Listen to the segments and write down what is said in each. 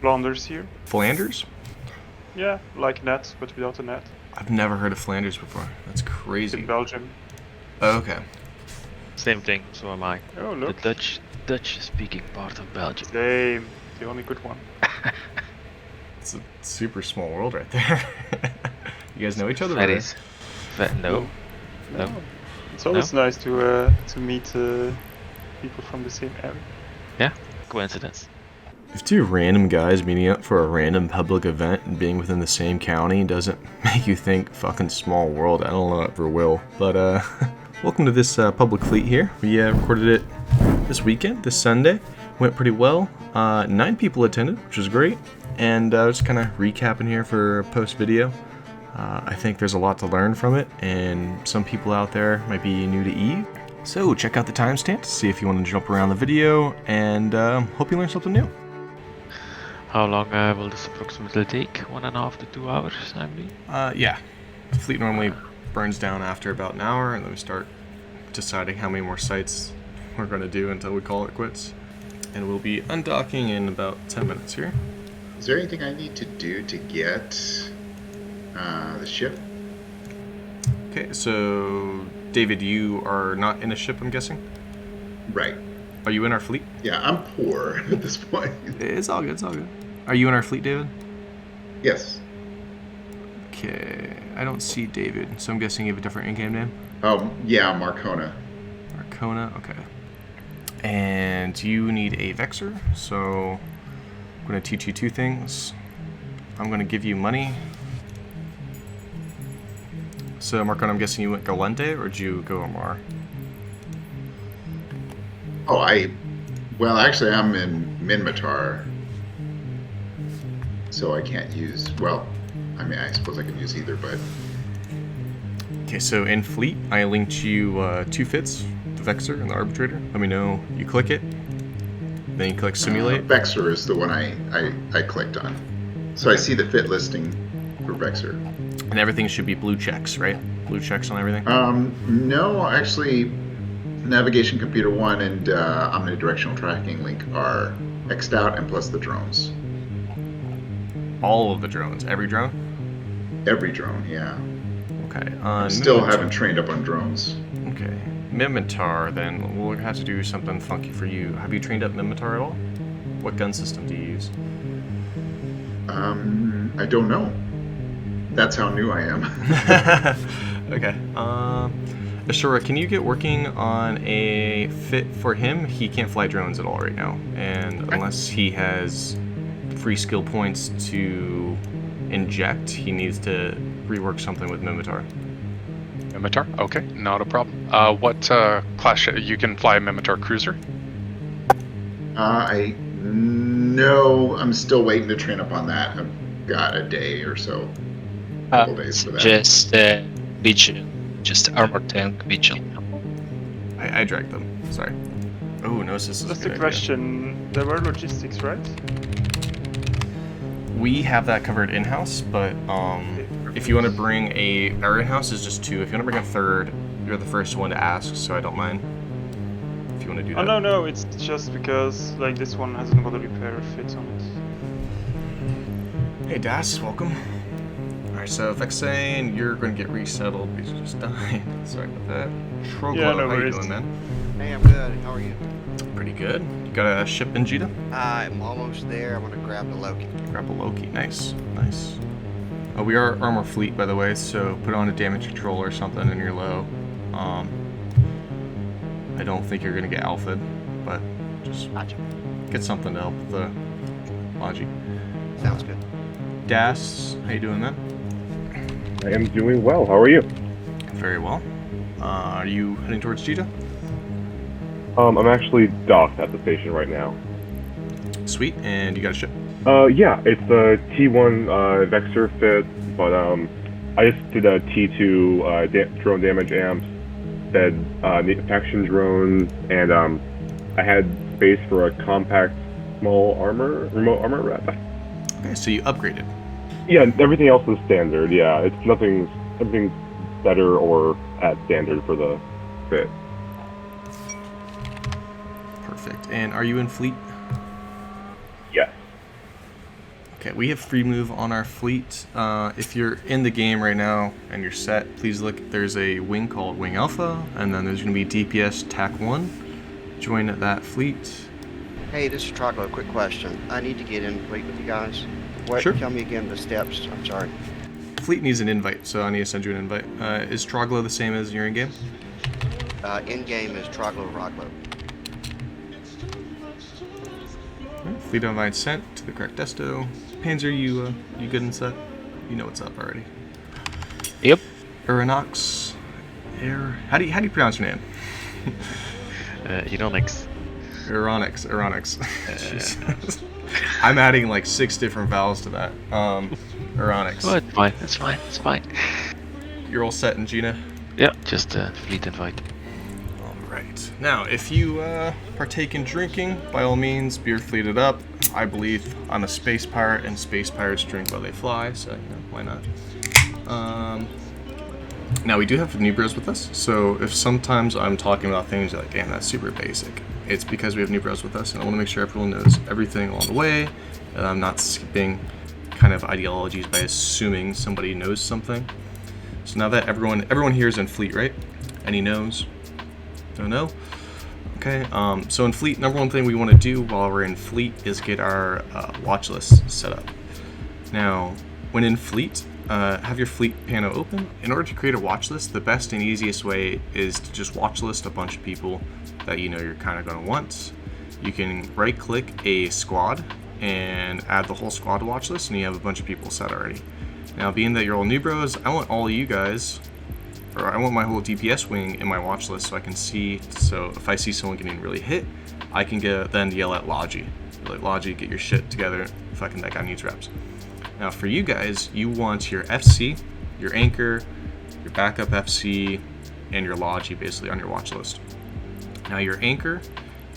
Flanders here. Flanders? Yeah, like net, but without a net. I've never heard of Flanders before. That's crazy. In Belgium. Oh, okay. Same thing, so am I. Oh, look. The Dutch-speaking part of Belgium. Same. The only good one. It's a super small world right there. You guys know each other? That is. No. No. It's always nice to meet people from the same area. Yeah, coincidence. If two random guys meeting up for a random public event and being within the same county doesn't make you think fucking small world, I don't know if it ever will. But welcome to this public fleet here. We recorded it this weekend, this Sunday. Went pretty well. 9 people attended, which was great. And just kind of recapping here for post video. I think there's a lot to learn from it, and some people out there might be new to Eve. So check out the timestamp to see if you want to jump around the video, and hope you learn something new. How long will this approximately take? 1.5 to 2 hours, I believe? Yeah. The fleet normally burns down after about an hour, and then we start deciding how many more sites we're going to do until we call it quits. And we'll be undocking in about 10 minutes here. Is there anything I need to do to get the ship? Okay, so David, you are not in a ship, I'm guessing? Right. Are you in our fleet? Yeah, I'm poor at this point. It's all good, it's all good. Are you in our fleet, David? Yes. Okay, I don't see David, so I'm guessing you have a different in-game name? Yeah, Marcona. Marcona, okay. And you need a Vexor, so I'm going to teach you 2 things. I'm going to give you money. So, Marcona, I'm guessing you went Galente, or did you go Omar? Well, actually, I'm in Minmatar, so I can't use, well, I mean, I suppose I can use either, but... Okay, so in Fleet, I linked you 2 Fiths, the Vexor and the Arbitrator. Let me know. You click it, then you click Simulate. Vexor is the one I clicked on. So I see the fit listing for Vexor. And everything should be blue checks, right? Blue checks on everything? No, actually, Navigation Computer 1 and Omnidirectional Tracking Link are X'd out, and plus the drones. All of the drones? Every drone? Every drone, yeah. Okay. I still haven't trained up on drones. Okay. Minmatar, then we'll have to do something funky for you. Have you trained up Minmatar at all? What gun system do you use? I don't know. That's how new I am. Okay. Ashura, can you get working on a fit for him? He can't fly drones at all right now, and unless he has free skill points to inject, he needs to rework something with Minmatar. Minmatar? Okay, not a problem. What class you can fly a Minmatar cruiser? No, I'm still waiting to train up on that. I've got a day or so. A couple days for that. Just Vigil. Just armor tank Vigil. I dragged them. Sorry. Oh, no, this is Just a good a question. There were logistics, right? We have that covered in-house, but if you want to bring our in-house is just 2. If you want to bring a 3rd, you're the first one to ask, so I don't mind. If you want to do that. Oh, no, it's just because, like, this one has another repair fit on it. Hey, Das, welcome. Alright, so Vexane, you're going to get resettled because you just died. Sorry about that. Troglo, Yeah, no how you worries. doing, man? Hey, I'm good. How are you? Pretty good. You got a ship in Jita? I'm almost there. I'm gonna grab the Loki. Grab a Loki. Nice, nice. We are armor fleet, by the way, so put on a damage control or something and you're low. I don't think you're gonna get alpha'd, but just get something to help with the logi. Sounds good. Das, how you doing, man? I am doing well. How are you? Very well. Are you heading towards Jita? I'm actually docked at the station right now. Sweet, and you got a ship? Yeah, it's a T1 Vexor fit, but I just did a T2 drone damage amps, said faction drones, and I had space for a compact small remote armor wrap. Okay, so you upgraded. Yeah, everything else is standard. Yeah, it's nothing better or at standard for the fit. Perfect. And are you in fleet? Yes. Okay, we have free move on our fleet. If you're in the game right now and you're set, please look. There's a wing called Wing Alpha, and then there's going to be DPS TAC 1. Join that fleet. Hey, this is Troglo. Quick question. I need to get in fleet with you guys. What? Sure. Tell me again the steps. I'm sorry. Fleet needs an invite, so I need to send you an invite. Is Troglo the same as your in-game? In-game is Troglo Roglo. Alright, fleet invite sent to the correct desto. Panzer, you good and set? You know what's up already. Yep. Uranox. How do you pronounce your name? Ironix. Uranix. Jesus. I'm adding like 6 different vowels to that. Uranix. Oh, it's fine. You're all set in Gina? Yeah, just a fleet invite. Alright. Now, if you partake in drinking, by all means, beer fleeted up. I believe I'm a space pirate, and space pirates drink while they fly, so, you know, why not? Now, we do have Newbros with us, so if sometimes I'm talking about things you're like, damn, that's super basic, it's because we have Newbros with us, and I want to make sure everyone knows everything along the way, and I'm not skipping kind of ideologies by assuming somebody knows something. So now that everyone here is in fleet, right? Any knows? Don't know? Okay, so in fleet, number one thing we want to do while we're in fleet is get our watch list set up. Now, when in fleet, have your fleet pano open. In order to create a watch list, the best and easiest way is to just watch list a bunch of people that you know you're kind of going to want. You can right click a squad and add the whole squad to watch list, and you have a bunch of people set already. Now, being that you're all Newbros, I want all of you guys, or I want my whole DPS wing in my watch list so I can see, so if I see someone getting really hit, I can then yell at Logi. Like, Logi, get your shit together, fucking that guy needs reps. Now for you guys, you want your FC, your anchor, your backup FC, and your Logi basically on your watch list. Now your anchor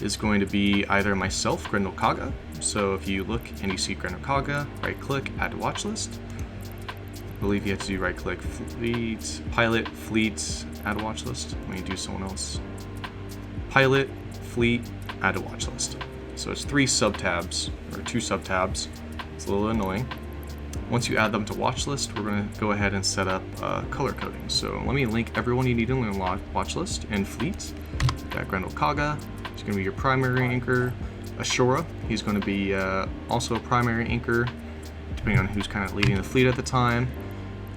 is going to be either myself, Grendel Kaga, so if you look and you see Grendel Kaga, right click, add to watch list. I believe you have to do right click, fleet, pilot, fleet, add a watch list. When you do someone else, pilot, fleet, add a watch list. So it's 3 subtabs, or 2 subtabs. It's a little annoying. Once you add them to watch list, we're going to go ahead and set up color coding. So let me link everyone you need in the watch list and fleet. Got Grendel Kaga, he's going to be your primary anchor. Ashura, he's going to be also a primary anchor, depending on who's kind of leading the fleet at the time.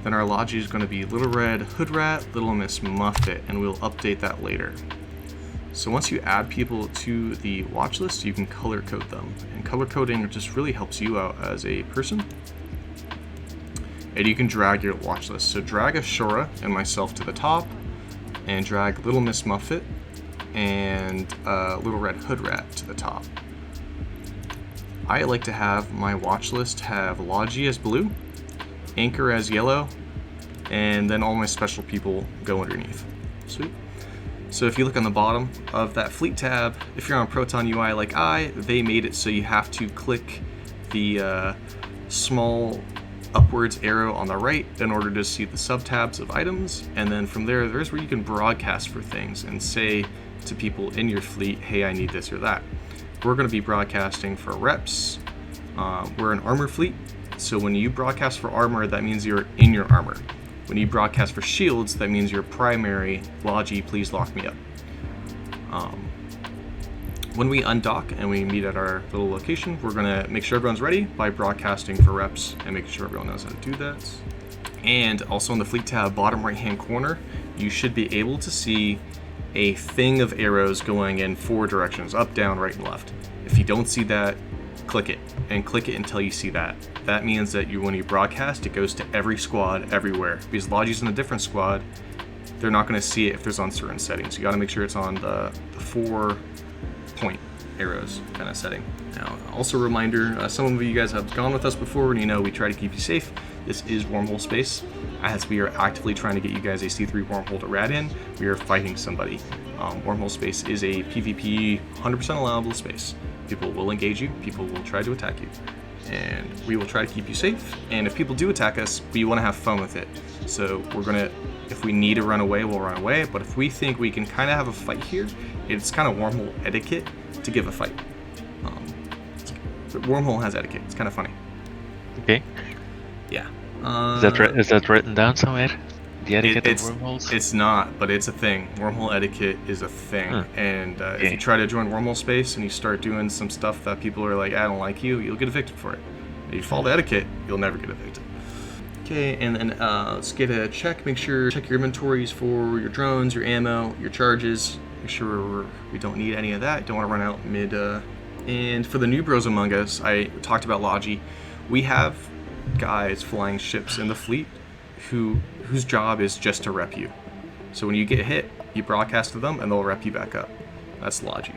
Then our Logi is going to be Little Red Hood Rat, Little Miss Muffet, and we'll update that later. So once you add people to the watch list, you can color code them. And color coding just really helps you out as a person. And you can drag your watch list. So drag Ashura and myself to the top, and drag Little Miss Muffet and Little Red Hood Rat to the top. I like to have my watch list have Logi as blue, Anchor as yellow, and then all my special people go underneath. Sweet. So if you look on the bottom of that fleet tab, if you're on Proton UI like they made it so you have to click the small upwards arrow on the right in order to see the subtabs of items, and then from there's where you can broadcast for things and say to people in your fleet, hey, I need this or that. We're going to be broadcasting for reps. We're an armor fleet, so when you broadcast for armor, that means you're in your armor. When you broadcast for shields, that means your primary, Logi, please lock me up. When we undock and we meet at our little location, we're going to make sure everyone's ready by broadcasting for reps and making sure everyone knows how to do that. And also in the fleet tab, bottom right hand corner, you should be able to see a thing of arrows going in 4 directions, up, down, right, and left. If you don't see that, click it, and click it until you see that. That means that when you broadcast, it goes to every squad everywhere. Because Logi's in a different squad, they're not going to see it if there's on certain settings. You got to make sure it's on the 4-point arrows kind of setting. Now, also a reminder, some of you guys have gone with us before, and you know we try to keep you safe. This is Wormhole space. As we are actively trying to get you guys a C3 wormhole to rat in, we are fighting somebody. Wormhole space is a PvP 100% allowable space. People will engage you, people will try to attack you, and we will try to keep you safe. And if people do attack us, we want to have fun with it. So we're gonna, if we need to run away, we'll run away. But if we think we can kind of have a fight here, it's kind of Wormhole etiquette to give a fight. Wormhole has etiquette. It's kind of funny. Okay. Yeah. Is that written down somewhere? The etiquette of wormholes? It's not, but it's a thing. Wormhole etiquette is a thing. And if you try to join wormhole space and you start doing some stuff that people are like, I don't like you, you'll get evicted for it. If you follow the etiquette, you'll never get evicted. Okay, and then let's get a check. Check your inventories for your drones, your ammo, your charges. Make sure we don't need any of that. Don't want to run out mid. And for the Newbros among us, I talked about Logi. We have guys flying ships in the fleet whose job is just to rep you. So when you get hit, you broadcast to them and they'll rep you back up. That's Logi.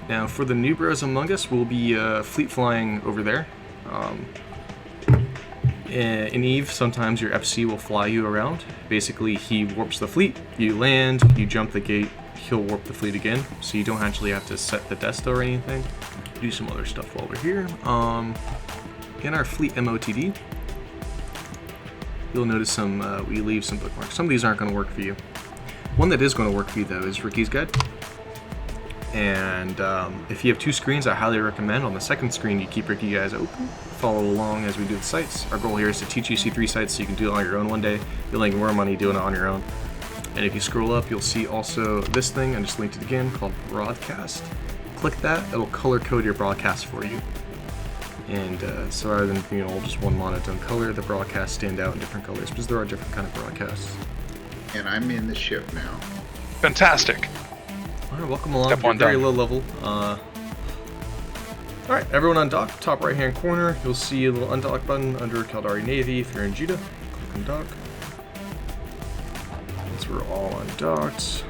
Now for the Newbros among us, we'll be fleet flying over there. In Eve, sometimes your FC will fly you around. Basically, he warps the fleet, you land, you jump the gate, he'll warp the fleet again, so you don't actually have to set the desto or anything. Do some other stuff while we're here. In our fleet MOTD, you'll notice we leave some bookmarks. Some of these aren't going to work for you. One that is going to work for you, though, is Rykis Guide. And if you have two screens, I highly recommend on the second screen you keep Rykis Guides open. Follow along as we do the sites. Our goal here is to teach you C3 sites so you can do it on your own one day. You'll make more money doing it on your own. And if you scroll up, you'll see also this thing, I just linked it again, called Broadcast. Click that, it'll color code your broadcast for you. And so rather than all just one monotone color, the broadcasts stand out in different colors because there are different kind of broadcasts. And I'm in the ship now. Fantastic. Alright, welcome along. Step one Very done. low level. Alright, everyone undock. Top right hand corner, you'll see a little undock button under Caldari Navy. If you're in Jita, click undock. Once we're all undocked,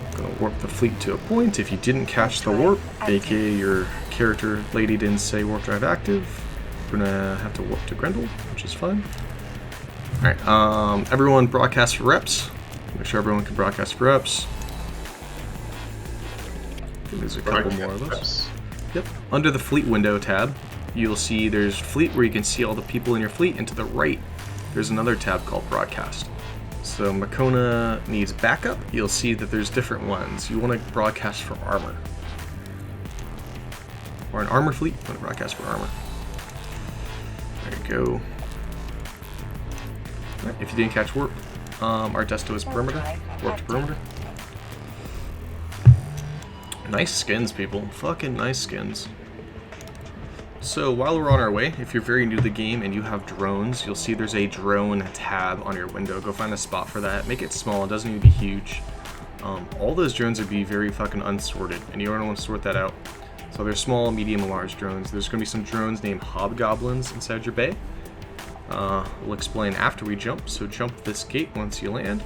I'm gonna warp the fleet to a point. If you didn't catch the warp, aka your character lady didn't say warp drive active, we're gonna have to warp to Grendel, which is fun. Alright, everyone broadcast for reps. Make sure everyone can broadcast for reps. I think there's a couple more of those. Yep. Under the fleet window tab, you'll see there's fleet where you can see all the people in your fleet, and to the right, there's another tab called broadcast. So Makona needs backup. You'll see that there's different ones. You want to broadcast for armor. Or an armor fleet, you want to broadcast for armor. There you go. Right, if you didn't catch warp, our desto is perimeter. Warp to perimeter. Nice skins, people. Fucking nice skins. So while we're on our way, if you're very new to the game and you have drones, you'll see there's a drone tab on your window. Go find a spot for that. Make it small. It doesn't need to be huge. All those drones would be very fucking unsorted, and you don't want to sort that out. So there's small, medium, and large drones. There's going to be some drones named hobgoblins inside your bay. We'll explain after we jump, so jump this gate once you land.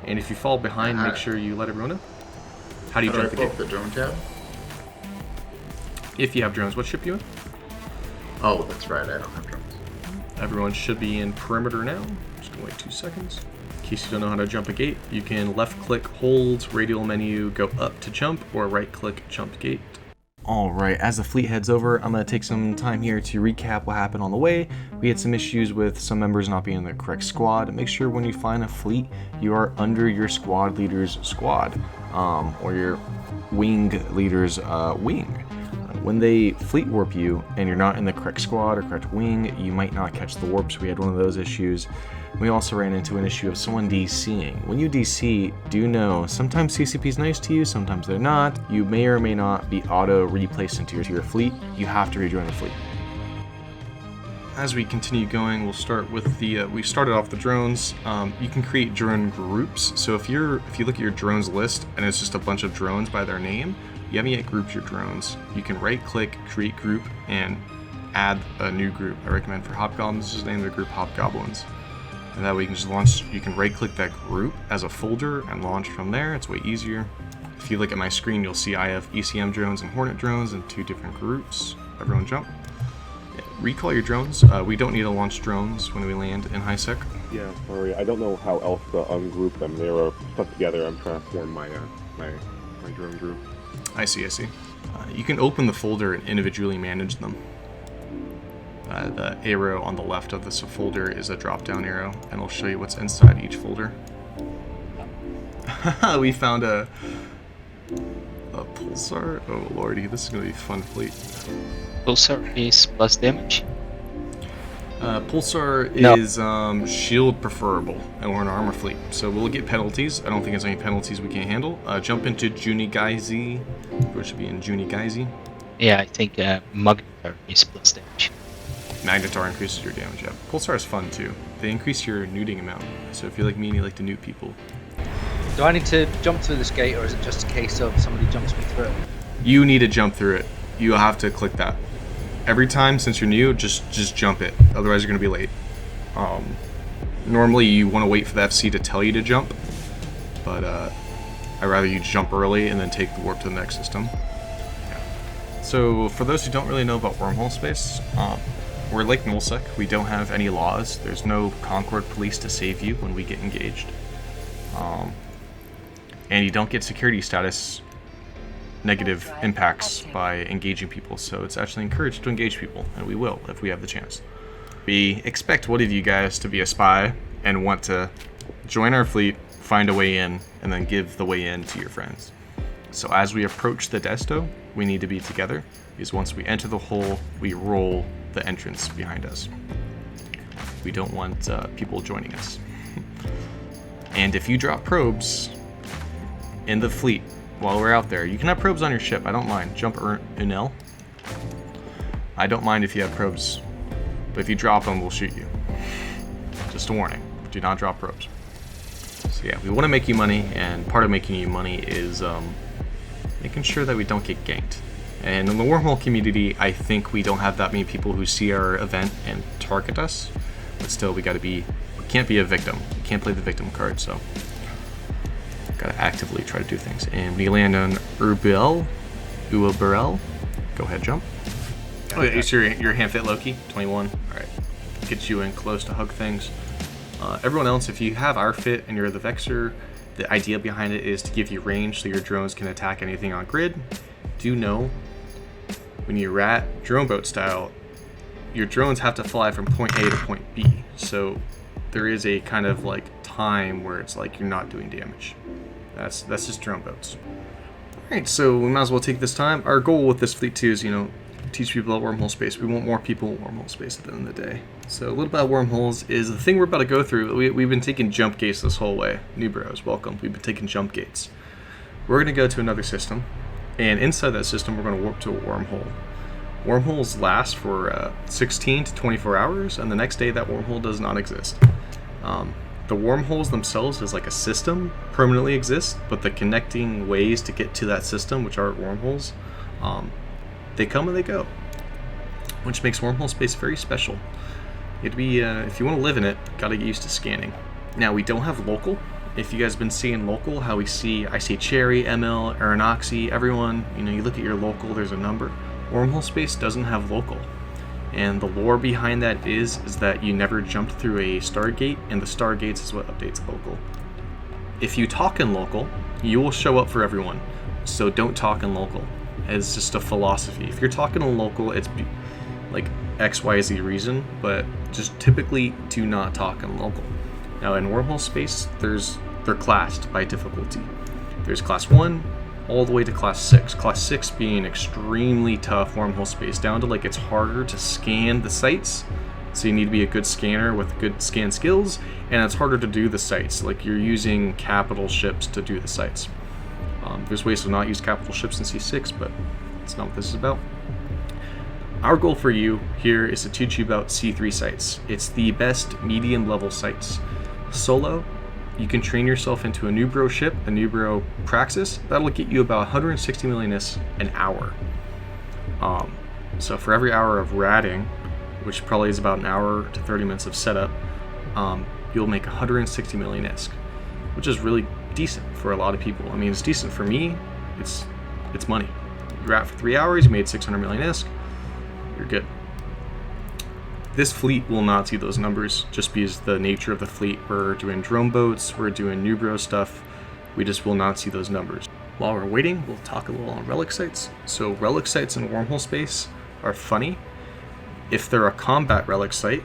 And if you fall behind, make sure you let everyone know. How do you jump the gate? The drone tab? If you have drones, what ship you in? Oh, that's right, I don't have drones. Everyone should be in perimeter now. Just gonna wait 2 seconds. In case you don't know how to jump a gate, you can left click, hold, radial menu, go up to jump, or right click, jump gate. Alright, as the fleet heads over, I'm going to take some time here to recap what happened on the way. We had some issues with some members not being in the correct squad. Make sure when you find a fleet, you are under your squad leader's squad, or your wing leader's wing. When they fleet warp you and you're not in the correct squad or correct wing, you might not catch the warps. We had one of those issues. We also ran into an issue of someone DCing. When you DC, do know sometimes CCP's nice to you, sometimes they're not. You may or may not be auto replaced into your fleet. You have to rejoin the fleet. As we continue going, we'll start with the. We started off the drones. You can create drone groups. So if you look at your drones list and it's just a bunch of drones by their name, you haven't yet grouped your drones. You can right-click, create group, and add a new group. I recommend for hobgoblins, just name the group hobgoblins. And that way you can just launch, you can right-click that group as a folder and launch from there. It's way easier. If you look at my screen, you'll see I have ECM drones and Hornet drones in 2 different groups. Everyone jump. Yeah, recall your drones. We don't need to launch drones when we land in high sec. Yeah, sorry, I don't know how else to ungroup them. They were stuck together. I'm trying to form my drone group. I see. You can open the folder and individually manage them. The arrow on the left of this folder is a drop-down arrow, and it'll show you what's inside each folder. We found a Pulsar? Oh lordy, this is gonna be a fun fleet. Pulsar is plus damage. Pulsar No. is shield preferable, and we're an armor fleet, so we'll get penalties. I don't think there's any penalties we can't handle. Jump into Junigaizi, which should be in Junigaizi. Yeah, I think Magnetar is plus damage. Magnetar increases your damage. Yeah. Pulsar is fun too. They increase your nuding amount. So if you're like me and you like to nude people, Do I need to jump through this gate, or is it just a case of somebody jumps me through? you need to jump through it. You have to click that. Every time since you're new, just jump it. Otherwise you're gonna be late. Normally you want to wait for the FC to tell you to jump, but I'd rather you jump early and then take the warp to the next system. Yeah. So for those who don't really know about wormhole space, we're Lake Nullsec. We don't have any laws. There's no Concord police to save you when we get engaged. And you don't get security status negative impacts by engaging people, so it's actually encouraged to engage people, and we will if we have the chance. We expect one of you guys to be a spy and want to join our fleet, find a way in, and then give the way in to your friends. So as we approach the desto, we need to be together, because once we enter the hole, we roll the entrance behind us. We don't want people joining us. And if you drop probes in the fleet while we're out there, you can have probes on your ship. I don't mind. Jump Unel. I don't mind if you have probes, but if you drop them, we'll shoot you. Just a warning. Do not drop probes. So yeah, we want to make you money, and part of making you money is making sure that we don't get ganked. And in the wormhole community, I think we don't have that many people who see our event and target us. But still, we can't be a victim. We can't play the victim card, so gotta actively try to do things. And we land on Uaberel. Go ahead, jump. Oh yeah, it's your hand fit Loki, 21. Alright. Get you in close to hug things. Everyone else, if you have our fit and you're the Vexer, the idea behind it is to give you range so your drones can attack anything on grid. Do know, when you rat drone boat style, your drones have to fly from point A to point B. So there is a kind of like time where it's like you're not doing damage. That's just drone boats. Alright, so we might as well take this time. Our goal with this fleet too is, teach people about wormhole space. We want more people in wormhole space at the end of the day. So a little about wormholes is the thing we're about to go through. We've been taking jump gates this whole way. Newbros, welcome. We've been taking jump gates. We're going to go to another system, and inside that system we're going to warp to a wormhole. Wormholes last for 16 to 24 hours, and the next day that wormhole does not exist. The wormholes themselves as like a system permanently exist, but the connecting ways to get to that system, which are wormholes, they come and they go, which makes wormhole space very special. It'd be if you want to live in it, gotta get used to scanning. Now we don't have local. If you guys have been seeing local, how I see Cherry, ML, Aeronoxy, everyone, you look at your local, there's a number. Wormhole space doesn't have local. And the lore behind that is that you never jumped through a Stargate, and the Stargates is what updates local. If you talk in local, you will show up for everyone. So don't talk in local. It's just a philosophy. If you're talking in local, it's like XYZ reason, but just typically do not talk in local. Now in wormhole space, they're classed by difficulty. There's class 1 all the way to class 6. Class 6 being extremely tough wormhole space, down to like it's harder to scan the sites, so you need to be a good scanner with good scan skills, and it's harder to do the sites, like you're using capital ships to do the sites. There's ways to not use capital ships in C6, but that's not what this is about. Our goal for you here is to teach you about C3 sites. It's the best medium level sites. Solo, you can train yourself into a Newbro ship, a Newbro Praxis. That'll get you about 160 million ISK an hour. So for every hour of ratting, which probably is about an hour to 30 minutes of setup, you'll make 160 million ISK, which is really decent for a lot of people. I mean, it's decent for me. It's money. You rat for 3 hours, you made 600 million ISK. You're good. This fleet will not see those numbers just because the nature of the fleet. We're doing drone boats, we're doing Newbro stuff. We just will not see those numbers. While we're waiting, we'll talk a little on relic sites. So relic sites in wormhole space are funny. If they're a combat relic site,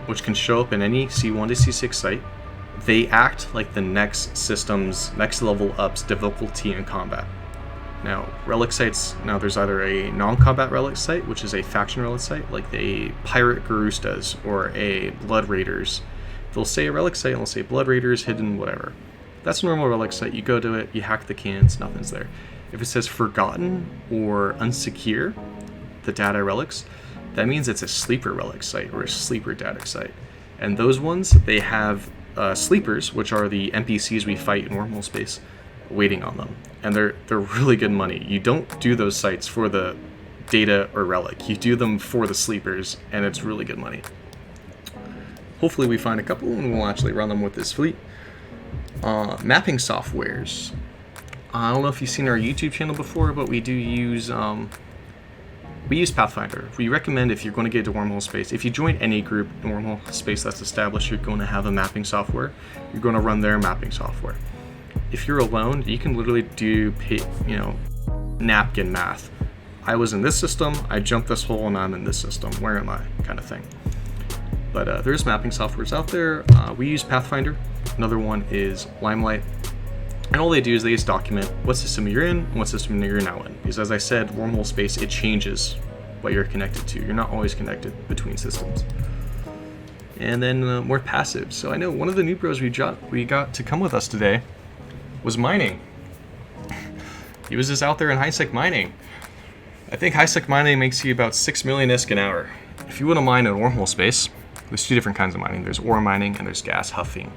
which can show up in any C1 to C6 site, they act like the next system's next level up's difficulty in combat. Now, relic sites, there's either a non-combat relic site, which is a faction relic site, like a Pirate Garustas or a Blood Raiders. They'll say a relic site and they'll say Blood Raiders, hidden, whatever. That's a normal relic site. You go to it, you hack the cans, nothing's there. If it says Forgotten or Unsecure, the data relics, that means it's a sleeper relic site or a sleeper data site. And those ones, they have sleepers, which are the NPCs we fight in Wormhole space, waiting on them. And they're really good money. You don't do those sites for the data or relic. You do them for the sleepers, and it's really good money. Hopefully we find a couple and we'll actually run them with this fleet. Mapping softwares. I don't know if you've seen our YouTube channel before, but we do use Pathfinder. We recommend, if you're going to get into Wormhole space, if you join any group in Wormhole space that's established, you're going to have a mapping software. You're going to run their mapping software. If you're alone, you can literally do, napkin math. I was in this system, I jumped this hole, and I'm in this system. Where am I? Kind of thing. But there's mapping softwares out there. We use Pathfinder. Another one is Limelight. And all they do is they just document what system you're in and what system you're now in. Because as I said, Wormhole space, it changes what you're connected to. You're not always connected between systems. And then more passive. So I know one of the Newbros we got to come with us today was mining. He was just out there in high-sec mining. I think high-sec mining makes you about 6 million ISK an hour. If you want to mine in Wormhole space, there's two different kinds of mining. There's ore mining and there's gas huffing.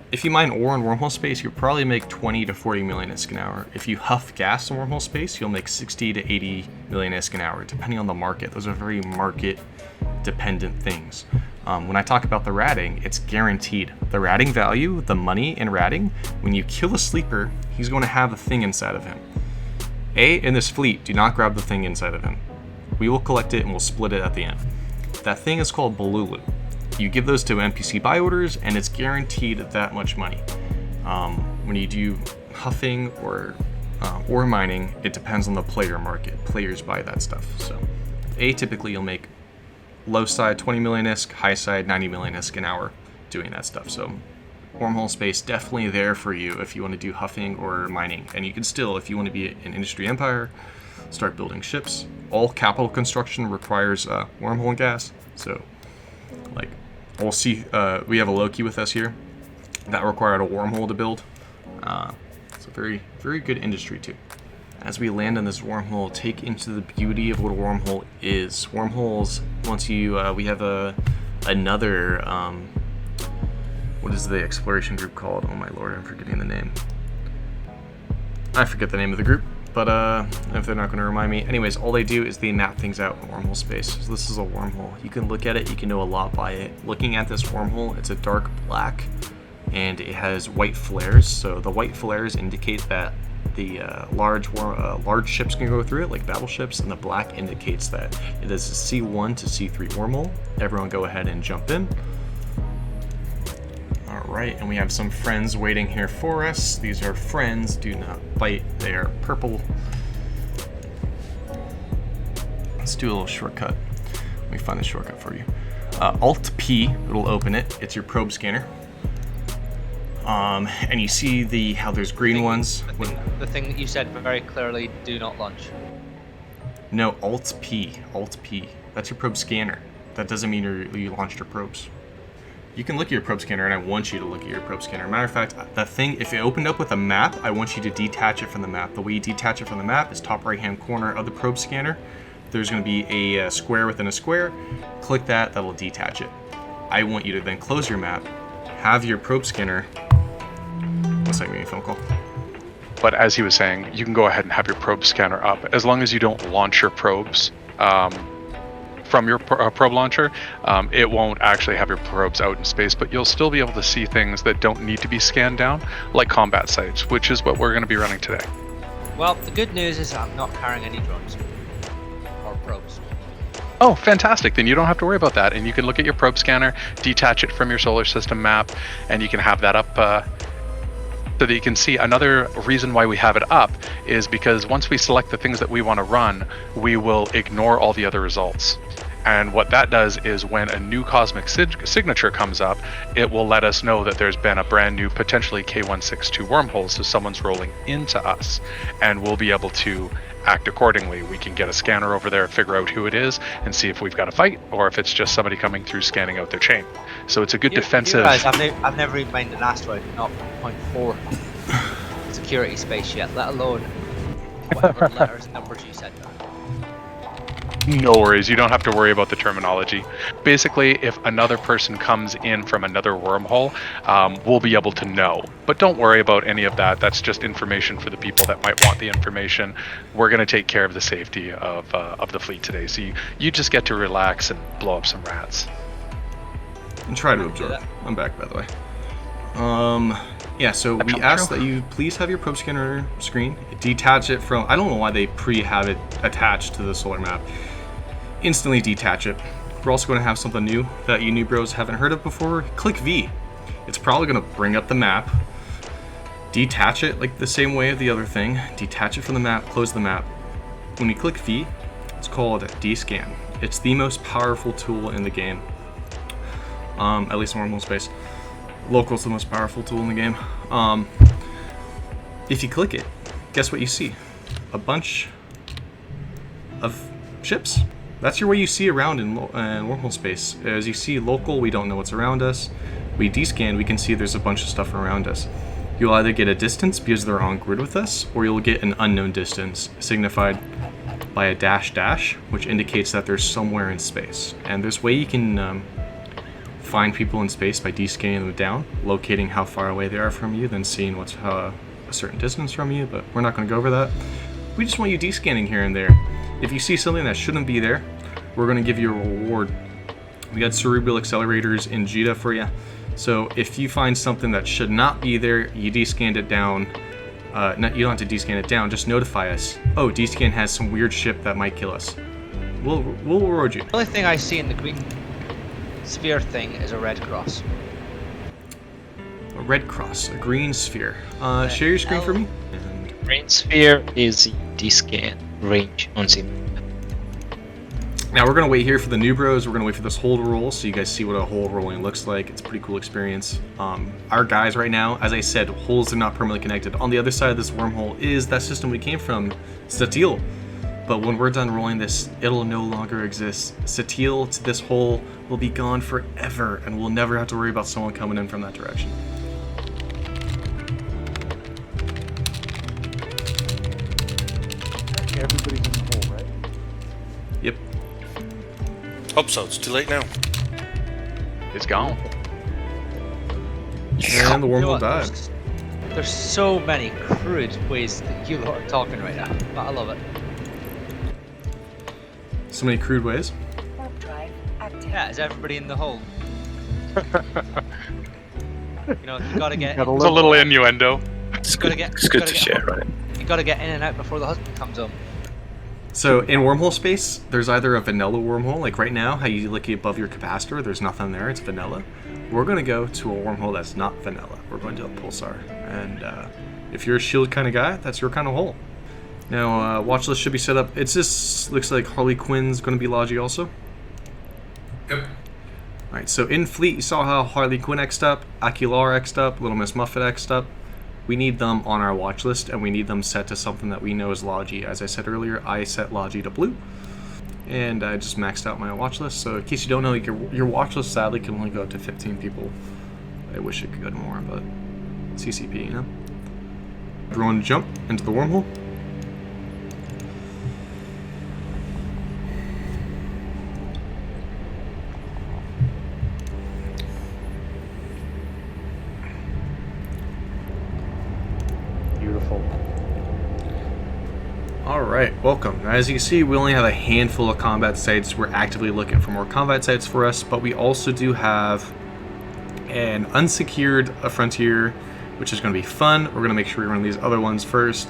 If you mine ore in Wormhole space, you'll probably make 20 to 40 million ISK an hour. If you huff gas in Wormhole space, you'll make 60 to 80 million ISK an hour, depending on the market. Those are very market-dependent things. When I talk about the ratting, it's guaranteed. The ratting value, the money in ratting, when you kill a sleeper, he's going to have a thing inside of him. In this fleet, do not grab the thing inside of him. We will collect it and we'll split it at the end. That thing is called Balulu. You give those to NPC buy orders, and it's guaranteed that much money. When you do huffing or ore mining, it depends on the player market. Players buy that stuff. So, typically you'll make low side 20 million ISK, high side 90 million ISK an hour doing that stuff. So, Wormhole space definitely there for you if you want to do huffing or mining. And you can still, if you want to be an industry empire, start building ships. All capital construction requires wormhole gas. So, like, we'll see, we have a Loki with us here. That required a wormhole to build. It's a very, very good industry too. As we land in this wormhole, take into the beauty of what a wormhole is. Wormholes, once you, we have another, what is the exploration group called? Oh my lord, I'm forgetting the name. I forget the name of the group, but if they're not going to remind me. Anyways, all they do is they map things out in wormhole space. So this is a wormhole. You can look at it, you can know a lot by it. Looking at this wormhole, it's a dark black, and it has white flares. So the white flares indicate that the large ships can go through it, like battleships, and the black indicates that it is a C1 to C3 wormhole. Everyone go ahead and jump in. Alright, and we have some friends waiting here for us. These are friends, do not bite, they are purple. Let's do a little shortcut. Let me find a shortcut for you. Alt-P, it'll open it. It's your probe scanner. And you see how there's green ones. The thing that you said very clearly, do not launch. No, Alt-P, Alt-P. That's your probe scanner. That doesn't mean you launched your probes. You can look at your probe scanner, and I want you to look at your probe scanner. Matter of fact, that thing, if it opened up with a map, I want you to detach it from the map. The way you detach it from the map is top right-hand corner of the probe scanner. There's going to be a square within a square. Click that, that'll detach it. I want you to then close your map, have your probe scanner. One second, give me a phone call. But as he was saying, you can go ahead and have your probe scanner up. As long as you don't launch your probes from your probe launcher, it won't actually have your probes out in space, but you'll still be able to see things that don't need to be scanned down, like combat sites, which is what we're going to be running today. Well, the good news is I'm not carrying any drones or probes. Oh, fantastic. Then you don't have to worry about that. And you can look at your probe scanner, detach it from your solar system map, and you can have that up so that you can see. Another reason why we have it up is because once we select the things that we want to run, we will ignore all the other results. And what that does is when a new cosmic signature comes up, it will let us know that there's been a brand new, potentially K162 wormhole, so someone's rolling into us, and we'll be able to act accordingly. We can get a scanner over there, figure out who it is, and see if we've got a fight, or if it's just somebody coming through scanning out their chain. So it's a good defensive... Guys, I've never even mined an asteroid, not 0.4 security space yet, let alone whatever letters and numbers you said. No worries, you don't have to worry about the terminology. Basically, if another person comes in from another wormhole, we'll be able to know. But don't worry about any of that. That's just information for the people that might want the information. We're going to take care of the safety of the fleet today. So you just get to relax and blow up some rats. And try to absorb. I'm back, by the way. Yeah, so we ask that you please have your probe scanner screen. Detach it from... I don't know why they have it attached to the solar map. Instantly detach it. We're also going to have something new that you Newbros haven't heard of before. Click V. It's probably going to bring up the map. Detach it like the same way of the other thing. Detach it from the map, close the map. When you click V, it's called Dscan. It's the most powerful tool in the game. At least in Wormhole space. Local's the most powerful tool in the game. If you click it, guess what you see? A bunch of ships. That's your way you see around in Wormhole space. As you see local, we don't know what's around us. We descan, we can see there's a bunch of stuff around us. You'll either get a distance because they're on grid with us, or you'll get an unknown distance signified by a dash, which indicates that there's somewhere in space. And there's a way you can find people in space by descanning them down, locating how far away they are from you, then seeing what's a certain distance from you, but we're not going to go over that. We just want you descanning here and there. If you see something that shouldn't be there, we're going to give you a reward. We got cerebral accelerators in Jita for you. So if you find something that should not be there, you descanned it down. You don't have to descan it down, just notify us. Oh, Dscan has some weird ship that might kill us. We'll reward you. The only thing I see in the green sphere thing is a red cross. A red cross, a green sphere. Share your screen for me. And Green sphere is Dscan range on sim. now we're gonna wait here for the Newbros. We're gonna wait for this hold roll so you guys see what a hold rolling looks like. It's a pretty cool experience. Our guys right now, as I said, holes are not permanently connected. On the other side of this wormhole is that system we came from, Satil. But when we're done rolling this, it'll no longer exist. Satil to this hole will be gone forever, and we'll never have to worry about someone coming in from that direction. Everybody's in the hole, right? Yep. Hope so. It's too late now. It's gone. And the wormhole died. There's so many crude ways that you lot are talking right now, but I love it. So many crude ways. Yeah, is everybody in the hole? You know, you gotta get. It's a little innuendo. It's good to share, right? You gotta get in and out before the husband comes home. So in wormhole space, there's either a vanilla wormhole, like right now, how you look above your capacitor, there's nothing there, it's vanilla. We're gonna go to a wormhole that's not vanilla. We're going to a pulsar. And if you're a shield kind of guy, that's your kind of hole. Now, Watchlist should be set up. It's just, looks like Harley Quinn's gonna be Logi also. Yep. Alright, so in Fleet, you saw how Harley Quinn X'd up, Aquilar X'd up, Little Miss Muffet X'd up. We need them on our watch list, and we need them set to something that we know is Logi. As I said earlier, I set Logi to blue, and I just maxed out my watch list. So in case you don't know, your watch list sadly can only go up to 15 people. I wish it could go to more, but CCP, you know? Everyone jump into the wormhole. Alright, welcome. As you can see, we only have a handful of combat sites. We're actively looking for more combat sites for us, but we also do have an unsecured frontier, which is going to be fun. We're going to make sure we run these other ones first.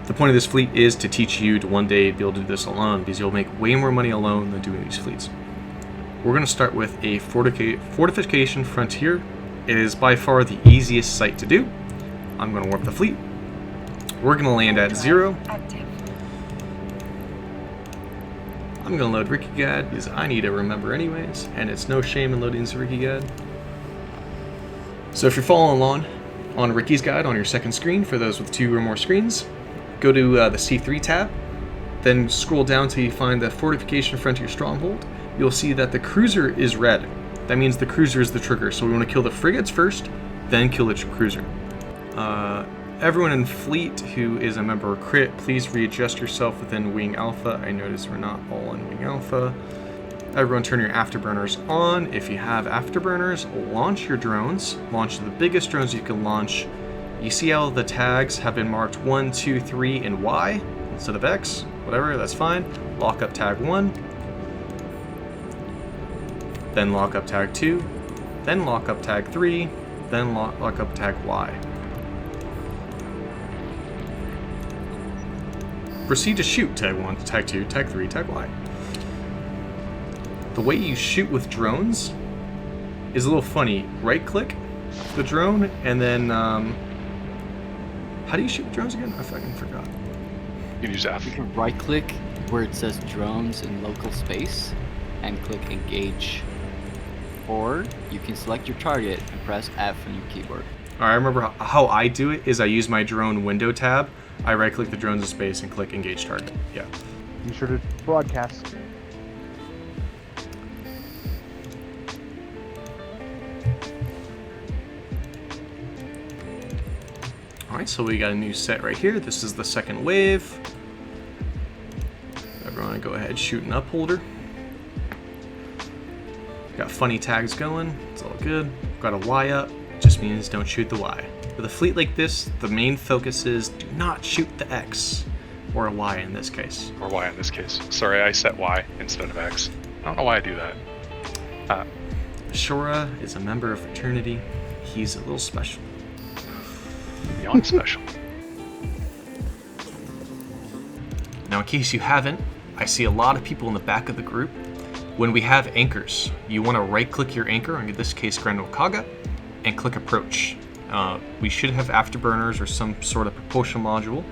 The point of this fleet is to teach you to one day be able to do this alone, because you'll make way more money alone than doing these fleets. We're going to start with a fortification frontier. It is by far the easiest site to do. I'm going to warp the fleet. We're going to land at 0. I'm gonna load Riki Guide because I need to remember anyways, and it's no shame in loading this Riki Guide. So if you're following along on Riki's Guide on your second screen, for those with 2 or more screens, go to the C3 tab, then scroll down till you find the fortification in front of your stronghold. You'll see that the cruiser is red. That means the cruiser is the trigger, so we want to kill the frigates first, then kill the cruiser. Everyone in Fleet who is a member of Crit, please readjust yourself within Wing Alpha. I notice we're not all in Wing Alpha. Everyone turn your afterburners on. If you have afterburners, launch your drones. Launch the biggest drones you can launch. You see how the tags have been marked 1, 2, 3, and Y instead of X? Whatever, that's fine. Lock up tag 1. Then lock up tag 2. Then lock up tag 3. Then lock up tag Y. Proceed to shoot tag 1, tag 2, tag 3, tag Y. The way you shoot with drones is a little funny. Right click the drone and then how do you shoot with drones again? I fucking forgot. You can use F. You can right click where it says drones in local space and click engage. Or you can select your target and press F on your keyboard. Alright, I remember how I do it is I use my drone window tab. I right click the drones in space and click engage target. Yeah. Be sure to broadcast. Alright, so we got a new set right here. This is the second wave. Everyone go ahead, shoot an upholder. Got funny tags going, it's all good. Got a Y up, just means don't shoot the Y. With a fleet like this, the main focus is do not shoot the X, or a Y in this case. Or Y in this case. Sorry, I set Y instead of X. I don't know why I do that. Shora is a member of fraternity. He's a little special. Beyond special. Now, in case you haven't, I see a lot of people in the back of the group. When we have anchors, you want to right-click your anchor, in this case Grand Okaga, and click approach. We should have afterburners or some sort of propulsion module.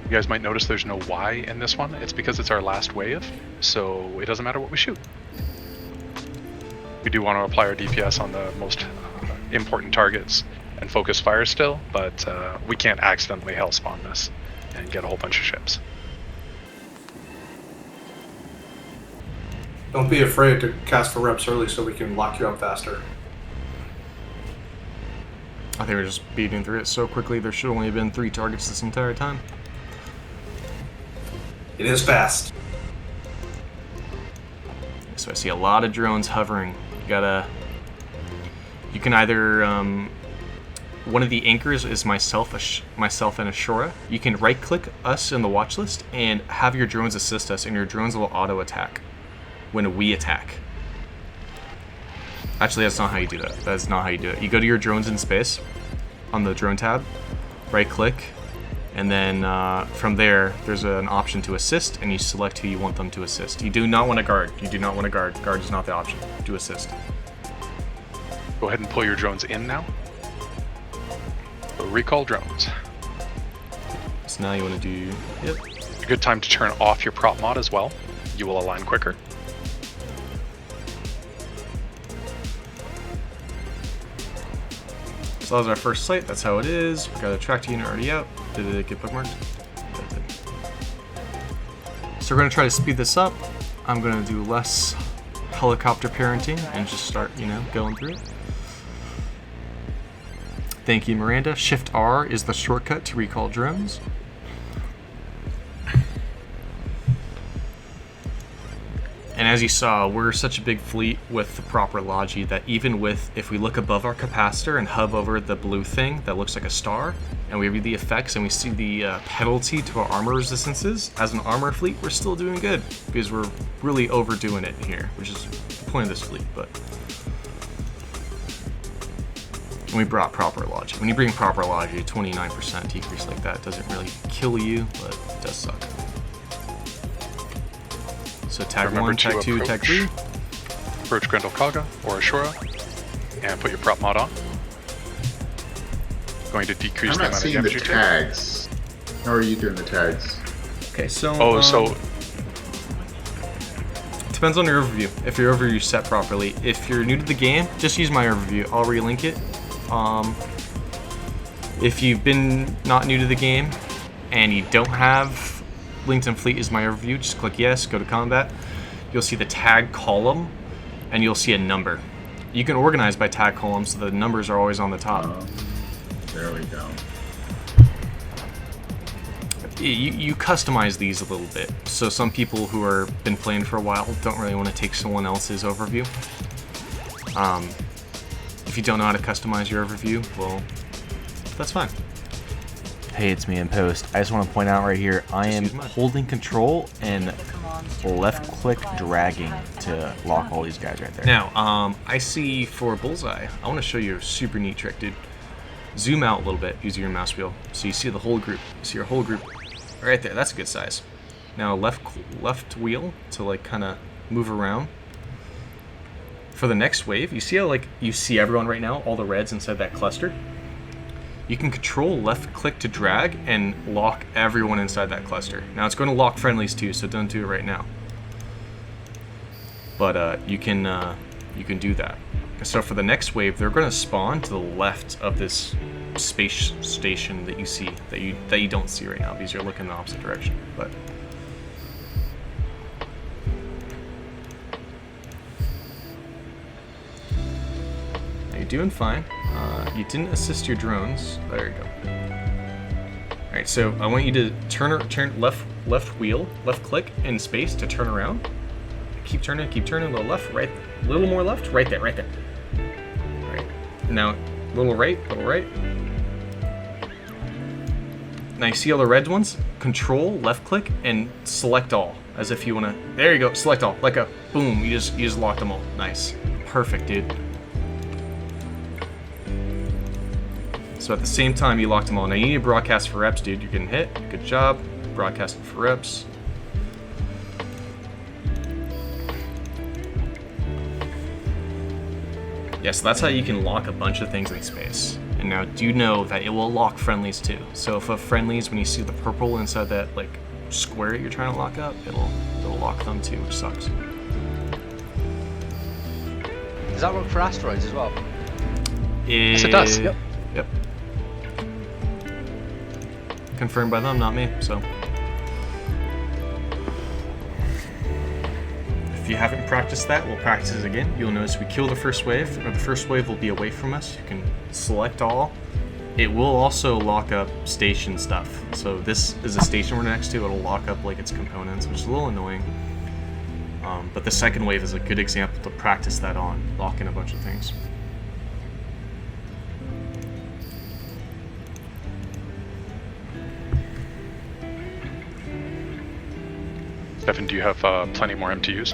You guys might notice there's no Y in this one. It's because it's our last wave, so it doesn't matter what we shoot. We do want to apply our DPS on the most important targets and focus fire still, but we can't accidentally hellspawn this and get a whole bunch of ships. Don't be afraid to cast for reps early so we can lock you up faster. I think we're just beating through it so quickly. There should only have been 3 targets this entire time. It is fast. So I see a lot of drones hovering. You can either one of the anchors is myself and Ashura. You can right click us in the watch list and have your drones assist us, and your drones will auto attack when we attack. Actually, that's not how you do that. That's not how you do it. You go to your drones in space on the drone tab, right click, and then from there, there's an option to assist, and you select who you want them to assist. You do not want a guard. You do not want a guard. Guard is not the option. Do assist. Go ahead and pull your drones in now. So recall drones. So now you want to do... Yep. A good time to turn off your prop mod as well. You will align quicker. So that was our first site. That's how it is. We got a tracked unit already out. Did it get bookmarked? That did. So we're going to try to speed this up. I'm going to do less helicopter parenting and just start, going through it. Thank you, Miranda. Shift R is the shortcut to recall drones. And as you saw, we're such a big fleet with the proper logi that even if we look above our capacitor and hover over the blue thing that looks like a star, and we read the effects and we see the penalty to our armor resistances, as an armor fleet, we're still doing good because we're really overdoing it here, which is the point of this fleet. But and we brought proper logi. When you bring proper logi, 29% decrease like that doesn't really kill you, but it does suck. So tag 1, tag 2, tag 3. approach Grendel Kaga or Ashura, and put your prop mod on. Going to decrease I'm the not amount of seeing the damage you take. tags. How are you doing the tags? Okay, so depends on your overview. If your overview is set properly. If you're new to the game, just use my overview. I'll relink it. If you've been not new to the game and you don't have LinkedIn Fleet as my overview, just click yes, go to combat. You'll see the tag column and you'll see a number. You can organize by tag columns so the numbers are always on the top. There we go. You customize these a little bit. So some people who are been playing for a while don't really want to take someone else's overview. If you don't know how to customize your overview, well, that's fine. Hey, it's me in post. I just want to point out right here, I am holding control and left click dragging to lock all these guys right there. Now, I see for Bullseye, I want to show you a super neat trick, dude. Zoom out a little bit using your mouse wheel. So you see the whole group. You see your whole group right there. That's a good size. Now left wheel to like kind of move around. For the next wave, you see how like you see everyone right now, all the reds inside that cluster? You can control left click to drag and lock everyone inside that cluster. Now it's going to lock friendlies too, so don't do it right now. But you can do that. So for the next wave, they're going to spawn to the left of this space station that you see, that you don't see right now because you're looking in the opposite direction. But now you're doing fine. You didn't assist your drones. There you go. All right, so I want you to turn left wheel, left click in space to turn around. Keep turning, a little left, right, a little more left, right there, right there. All right, now a little right, Now you see all the red ones? Control, left click, and select all, as if you wanna, there you go, select all, like a, boom, you just locked them all. Nice, perfect, dude. So at the same time, you locked them all. Now you need to broadcast for reps, dude. You're getting hit, good job. Broadcasting for reps. Yeah, so that's how you can lock a bunch of things in space. And now do know that it will lock friendlies too. So if a friendlies, when you see the purple inside that like square you're trying to lock up, it'll lock them too, which sucks. Does that work for asteroids as well? Yes, it does. Yep. Confirmed by them, not me, so. If you haven't practiced that, we'll practice it again. You'll notice we kill the first wave, or the first wave will be away from us. You can select all. It will also lock up station stuff. So this is a station we're next to, it'll lock up like its components, which is a little annoying. But the second wave is a good example to practice that on, locking a bunch of things. Stefan, do you have plenty more MTUs?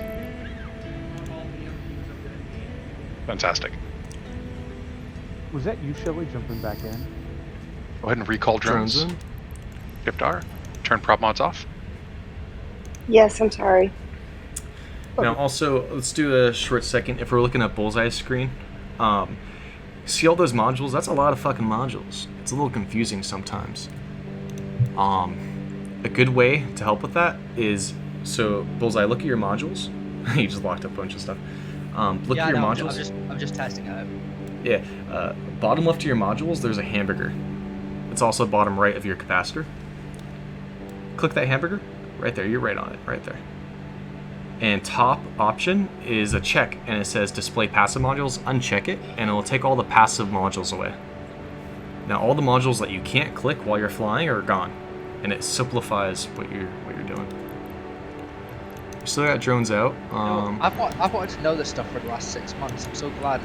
Fantastic. Was that you, Shelly, jumping back in? Go ahead and recall drones. Shift R. Turn prop mods off. Yes, I'm sorry. Now also, let's do a short second. If we're looking at Bullseye's screen, see all those modules? That's a lot of fucking modules. It's a little confusing sometimes. A good way to help with that is, so Bullseye, look at your modules. You just locked up a bunch of stuff. Look at your modules. I'm just testing it out. Yeah, bottom left of your modules, there's a hamburger. It's also bottom right of your capacitor. Click that hamburger. Right there, you're right on it, right there. And top option is a check, and it says display passive modules. Uncheck it, and it will take all the passive modules away. Now all the modules that you can't click while you're flying are gone, and it simplifies what you're doing. You still got drones out. I've wanted to know this stuff for the last 6 months. I'm so glad.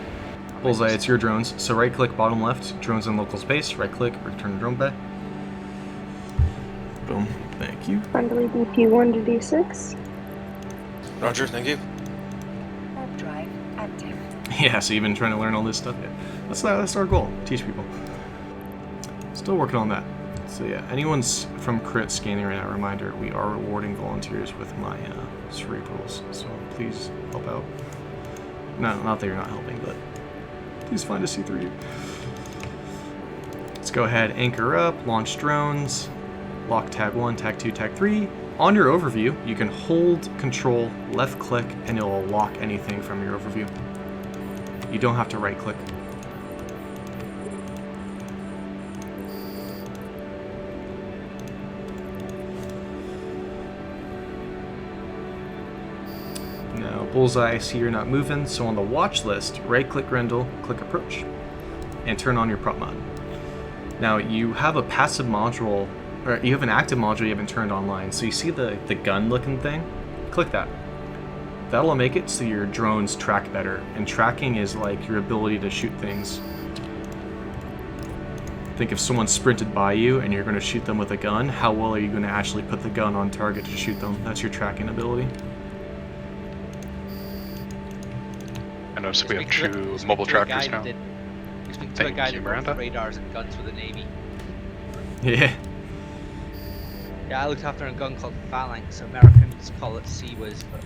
Bullseye, it's your drones. So right click bottom left, drones in local space. Right click, return drone bay. Boom. Thank you. Friendly BP1 to D6. Roger, thank you. Warp drive active. Yeah, so you've been trying to learn all this stuff. Yeah, that's our goal. Teach people. Still working on that. So yeah, anyone's from crit scanning right now, reminder, we are rewarding volunteers with my cerebrals, so please help out. No, not that you're not helping, but please find a C3. Let's go ahead, anchor up, launch drones, lock tag 1, tag 2, tag 3. On your overview, you can hold control, left click, and it will lock anything from your overview. You don't have to right click. Now, bullseye, I see you're not moving, so on the watch list, right click Grendel, click approach, and turn on your prop mod. Now, you have a passive module, or you have an active module you haven't turned online, so you see the gun looking thing? Click that. That'll make it so your drones track better, and tracking is like your ability to shoot things. Think if someone sprinted by you and you're going to shoot them with a gun, how well are you going to actually put the gun on target to shoot them? That's your tracking ability. I noticed we have 2 mobile trackers now. Speaking to a guy that runs radars and guns for the Navy. Yeah. Yeah, I looked after a gun called Phalanx. Americans call it C2s, but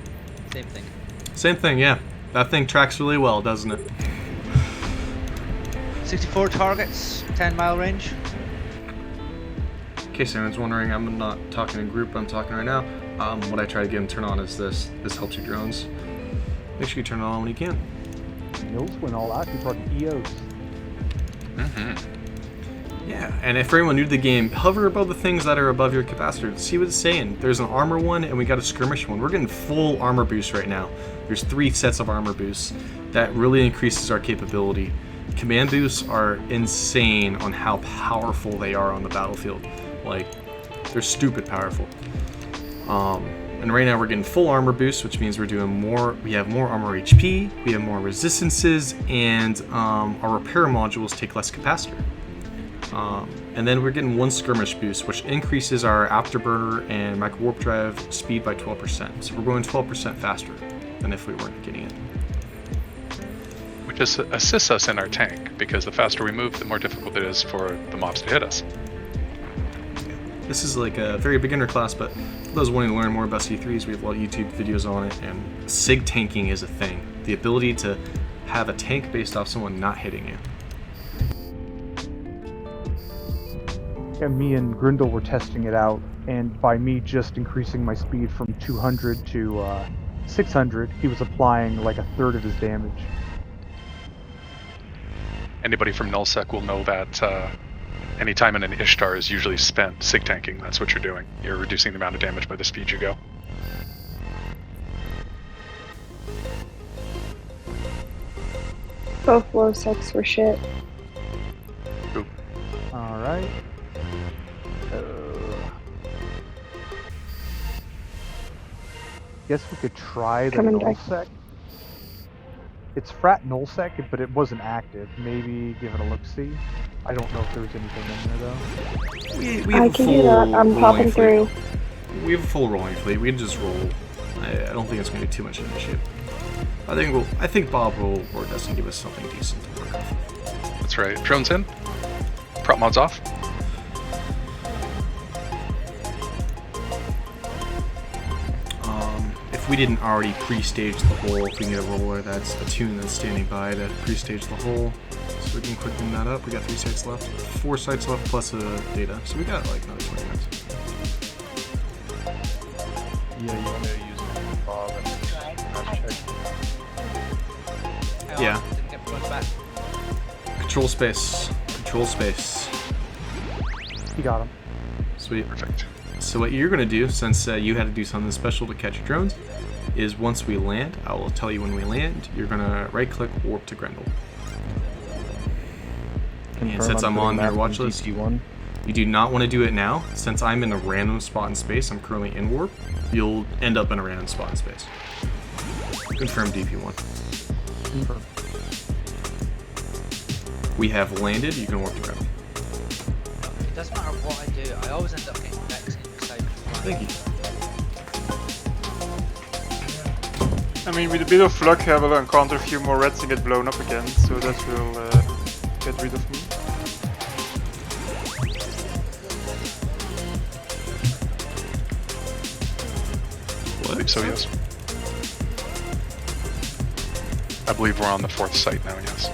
same thing. Same thing, yeah. That thing tracks really well, doesn't it? 64 targets, 10-mile range. In case anyone's wondering, I'm not talking in group, I'm talking right now. What I try to get them to turn on is this. This helps your drones. Make sure you turn it on when you can. Mills went all out, you brought EOS. Yeah, and if anyone new to the game, hover above the things that are above your capacitor. See what it's saying. There's an armor one and we got a skirmish one. We're getting full armor boost right now. There's 3 sets of armor boosts. That really increases our capability. Command boosts are insane on how powerful they are on the battlefield. Like, they're stupid powerful. And right now we're getting full armor boost, which means we're doing more. We have more armor HP, we have more resistances, and our repair modules take less capacitor. And then we're getting 1 skirmish boost, which increases our afterburner and micro warp drive speed by 12%. So we're going 12% faster than if we weren't getting it. Which assists us in our tank, because the faster we move, the more difficult it is for the mobs to hit us. This is like a very beginner class, but for those wanting to learn more about C3s, we have a lot of YouTube videos on it, and SIG tanking is a thing. The ability to have a tank based off someone not hitting you. Yeah, me and Grindel were testing it out, and by me just increasing my speed from 200 to 600, he was applying like 1/3 of his damage. Anybody from nullsec will know that any time in an Ishtar is usually spent SIG tanking. That's what you're doing. You're reducing the amount of damage by the speed you go. Both low sex were shit. Oop. Alright. Guess we could try the nullsec. It's frat nullsec, but it wasn't active. Maybe give it a look-see. I don't know if there was anything in there though. We have I a can full do that. I'm popping through. We have a full rolling fleet. We can just roll. I don't think it's going to be too much of an issue. I think Bob will or doesn't give us something decent to work off of. That's right. Drones in. Prop mods off. If we didn't already pre-stage the hole, if we can get a roller that's a tune that's standing by to pre-stage the hole, so we can quicken that up. We got 3 sites left, 4 sites left plus a data, so we got like another 20 minutes. Yeah, you want to use Bob and check. Yeah. Control space. Control space. He got him. Sweet. Perfect. So what you're going to do, since you had to do something special to catch your drones, is once we land, I will tell you when we land, you're going to right-click warp to Grendel. And since I'm on your watch list, you do not want to do it now. Since I'm in a random spot in space, I'm currently in warp, you'll end up in a random spot in space. Confirm DP1. Confirm. We have landed, you can warp to Grendel. It doesn't matter what I do, I always end up getting vexed in the side. Thank you. I mean, with a bit of luck, I will encounter a few more reds and get blown up again, so that will get rid of me. What? So yes. I believe we're on the 4th site now, yes.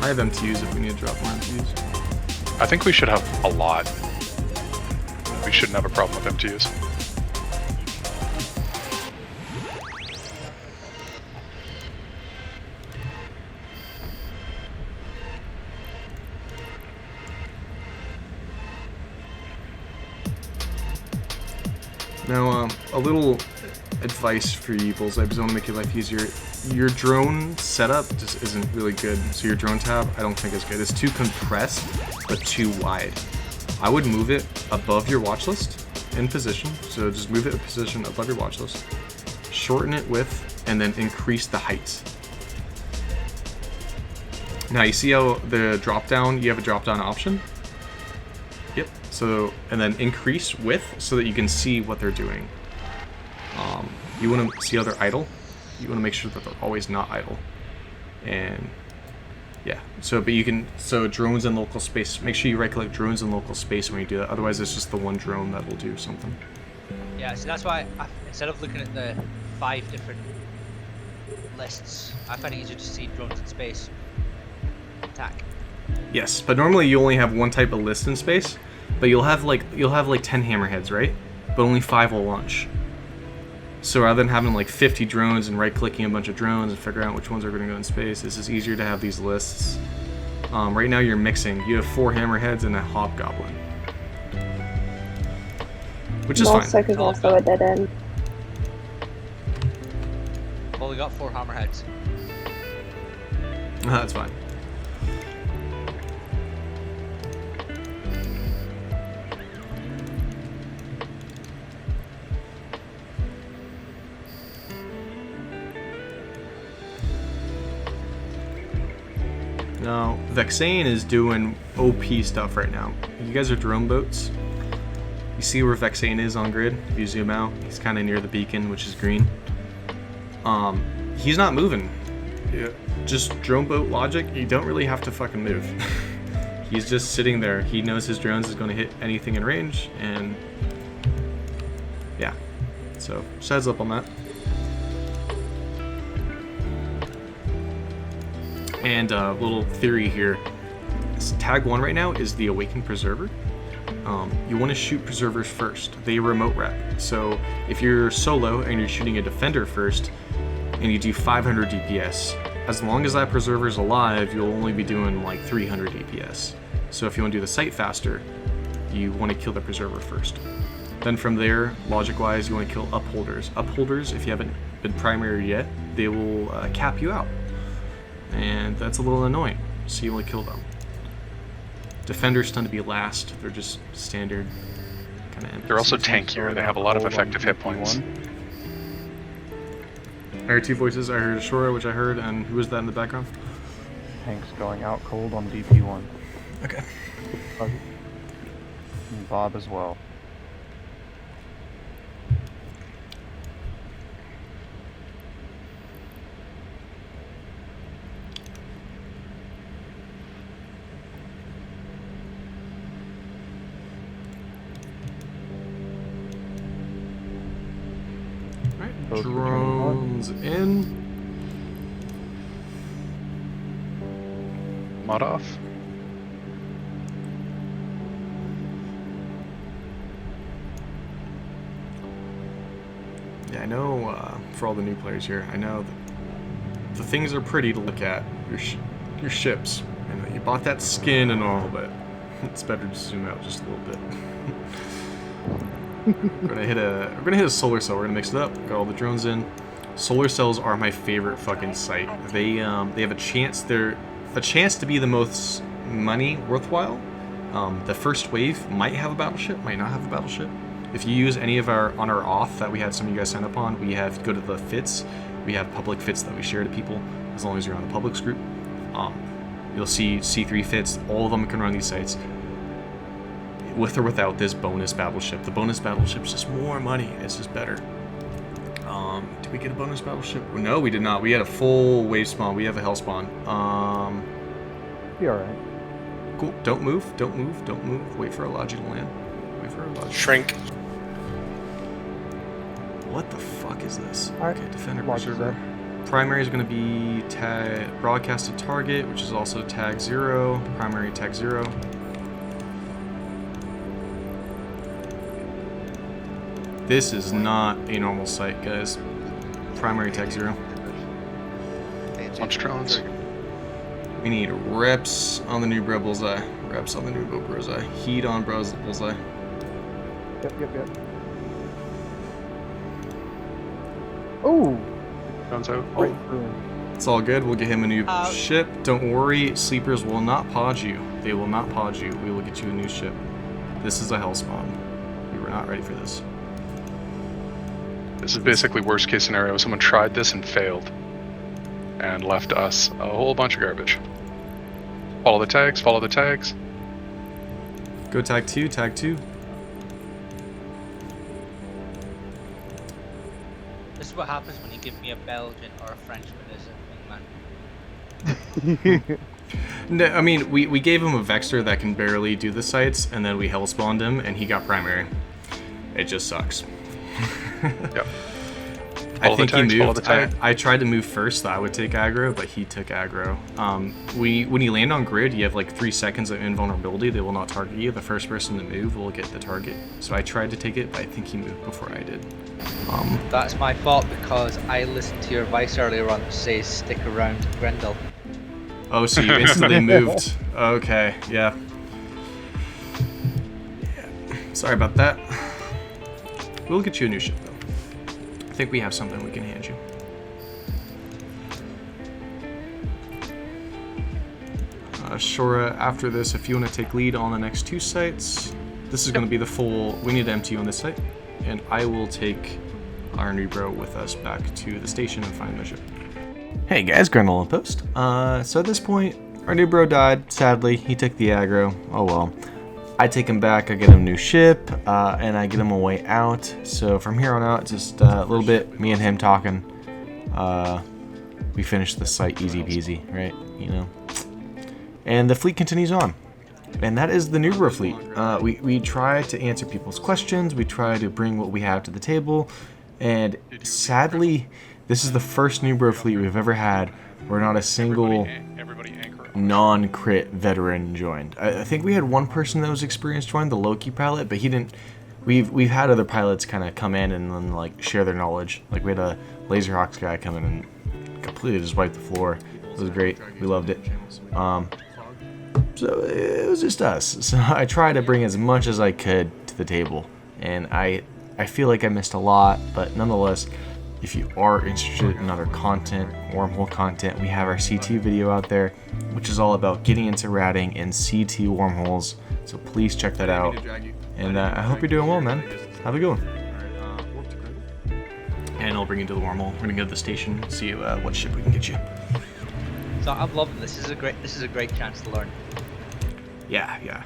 I have MTUs if we need to drop more MTUs. I think we should have a lot. We shouldn't have a problem with MTUs. Now, a little advice for you, Bullseye, because I want to make your life easier. Your drone setup just isn't really good. So your drone tab, I don't think is good. It's too compressed, but too wide. I would move it above your watch list in position. So just move it in position above your watch list. Shorten it width, and then increase the height. Now you see how the drop down, you have a drop down option? Yep. So, and then increase width so that you can see what they're doing. You want to see how they're idle. You want to make sure that they're always not idle. And yeah, so but you can, so drones in local space, make sure you right click drones in local space when you do that. Otherwise it's just the one drone that will do something. Yeah, so that's why instead of looking at the 5 different lists, I find it easier to see drones in space. Attack. Yes, but normally you only have one type of list in space, but you'll have like 10 hammerheads, right? But only 5 will launch. So rather than having like 50 drones and right-clicking a bunch of drones and figure out which ones are going to go in space, it's just easier to have these lists. Right now you're mixing. You have 4 hammerheads and a hobgoblin, which is fine. Nullsec is also a dead end. Well, we got 4 hammerheads. That's fine. Now, Vexane is doing OP stuff right now. You guys are drone boats. You see where Vexane is on grid? If you zoom out, he's kind of near the beacon, which is green. He's not moving. Yeah. Just drone boat logic, you don't really have to fucking move. He's just sitting there. He knows his drones is going to hit anything in range, and yeah. So, just heads up on that. And a little theory here. Tag 1 right now is the Awakened Preserver. You want to shoot Preservers first. They remote rep. So if you're solo and you're shooting a Defender first, and you do 500 DPS, as long as that Preserver's alive, you'll only be doing like 300 DPS. So if you want to do the sight faster, you want to kill the Preserver first. Then from there, logic-wise, you want to kill Upholders. Upholders, if you haven't been primary yet, they will cap you out. And that's a little annoying, so you want to kill them. Defenders tend to be last. They're just standard kind of. They're also tankier. They have a lot of effective hit points. I heard 2 voices. I heard Ashura, which I heard, and who was that in the background? Hank's going out cold on DP1. Okay. And Bob as well. Drones in. Mod off. Yeah, I know for all the new players here, I know that the things are pretty to look at. Your ships. I know you bought that skin and all, but it's better to zoom out just a little bit. We're gonna hit a solar cell. We're gonna mix it up. Got all the drones in. Solar cells are my favorite fucking sight. They have a chance. They're a chance to be the most money worthwhile. The first wave might have a battleship, might not have a battleship. If you use any of our on our auth that we had some of you guys sign up on, we have go to the Fiths. We have public Fiths that we share to people as long as you're on the publics group. You'll see C3 Fiths. All of them can run these sites. With or without this bonus battleship. The bonus battleship's just more money. It's just better. Did we get a bonus battleship? No, we did not. We had a full wave spawn. We have a hell spawn. Be alright. Cool. Don't move. Don't move. Don't move. Wait for a logi to land. Wait for a logi. Shrink. What the fuck is this? Alright. Okay, Defender Logi's Preserver. Primary is going to be broadcasted target, which is also tag 0. Primary tag 0. This is not a normal site, guys. Primary tag 0. Launch drones. We need reps on the Newbro bullseye. Reps on the Newbro bullseye. Heat on bros bullseye. Yep. Oh! Drones out. Right. It's all good. We'll get him a new ship. Don't worry. Sleepers will not pod you. They will not pod you. We will get you a new ship. This is a hell spawn. We were not ready for this. This is basically worst case scenario. Someone tried this and failed. And left us a whole bunch of garbage. Follow the tags, follow the tags. Go tag 2, tag 2. This is what happens when you give me a Belgian or a Frenchman as a wingman. No, I mean, we gave him a Vexter that can barely do the sites, and then we hell spawned him, and he got primary. It just sucks. Yep. I think he moved. I tried to move first, so I would take aggro, but he took aggro. When you land on grid, you have like 3 seconds of invulnerability. They will not target you. The first person to move will get the target. So I tried to take it, but I think he moved before I did. That's my fault because I listened to your advice earlier on that says stick around Grendel. Oh, so you instantly moved. Okay, yeah. Sorry about that. We'll get you a new ship, though. I think we have something we can hand you. Shora, after this, if you want to take lead on the next 2 sites, this is going to be the full. We need to empty you on this site, and I will take our Newbro with us back to the station and find the ship. Hey guys, Grendel on post. So at this point, our Newbro died. Sadly, he took the aggro. Oh well. I take him back, I get him a new ship, and I get him a way out. So from here on out, just a little bit, me and him talking. We finish the site easy peasy, right? You know. And the fleet continues on. And that is the Newbro Fleet. We try to answer people's questions. We try to bring what we have to the table. And sadly, this is the first Newbro Fleet we've ever had where not a single non-crit veteran joined. I think we had one person that was experienced join, the Loki pilot, but he didn't. We've had other pilots kind of come in and then like share their knowledge. Like we had a Laserhawks guy come in and completely just wiped the floor. It was great. We loved it. So it was just us. So I tried to bring as much as I could to the table, and I feel like I missed a lot, but nonetheless, if you are interested in other content, wormhole content, we have our C2 video out there, which is all about getting into ratting in C2 wormholes. So please check that out. And I hope you're doing well, man. Have a good one. And I'll bring you to the wormhole. We're gonna go to the station, see what ship we can get you. So I'm loving this. This is a great chance to learn. Yeah.